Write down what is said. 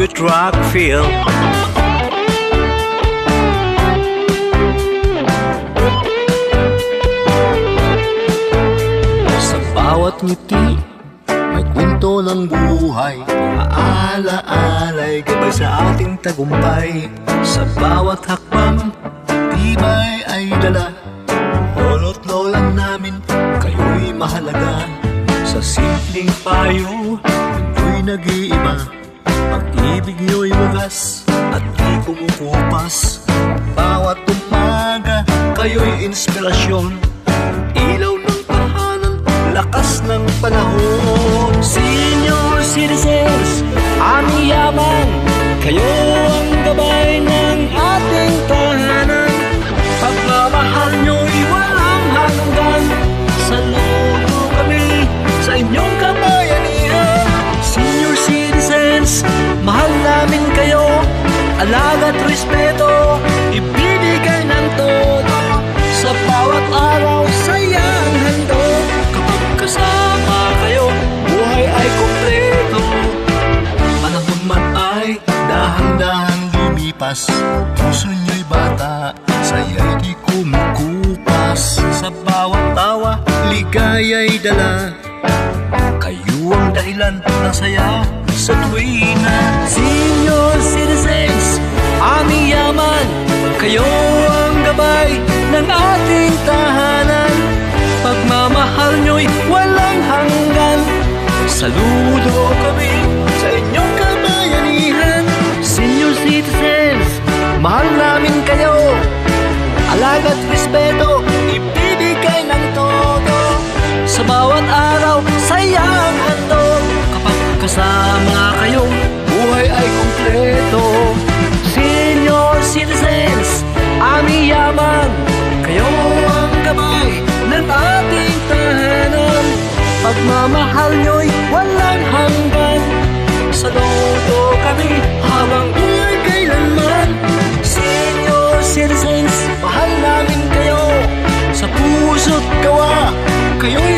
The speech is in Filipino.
with Rockfield. Sa bawat ngiti may kwento ng buhay, maala-alay gabay sa ating tagumpay. Sa bawat hakbang, tibay ay dala, lolo't lolang namin, kayo'y mahalaga. Sa simpleng payo, mundo'y nag-iiba, pag-ibig nyo'y wagas at di kumukupas. Bawat umaga, kayo'y inspirasyon, ilaw ng tahanan, lakas ng panahon. Senior citizens, aming yaman, kayo ang gabay ng ating tahanan. Pagmamahal nyo'y walang hanggan, saludo kami sa inyong kabayanihan. Senior citizens, mahal namin kayo, alaga't respeto, ibibigay ng todo. Sa bawat araw, sayang handog, kapag kasama kayo, buhay ay kumpleto. Panahon man ay dahang-dahang lumipas, puso nyo'y bata, saya'y di kumukupas. Sa bawat tawa, ligaya'y dala, kayo ang dahilan ng saya sa tuwina. Senior citizens, aming yaman, kayo ang gabay ng ating tahanan. Pagmamahal nyo'y walang hanggan, saludo kami sa inyong kabayanihan. Senior citizens, mahal namin kayo, alaga't respeto, ibibigay ng todo. Sa bawat araw, sayang handog, kapag kasama kayo, buhay ay kumpleto. Senior citizens, aming yaman, kayo ang gabay ng ating tahanan. Pagmamahal nyo'y walang hanggan, saludo kami habang buhay kailanman. Senior citizens, mahal namin kayo, sa puso't gawa, kayo'y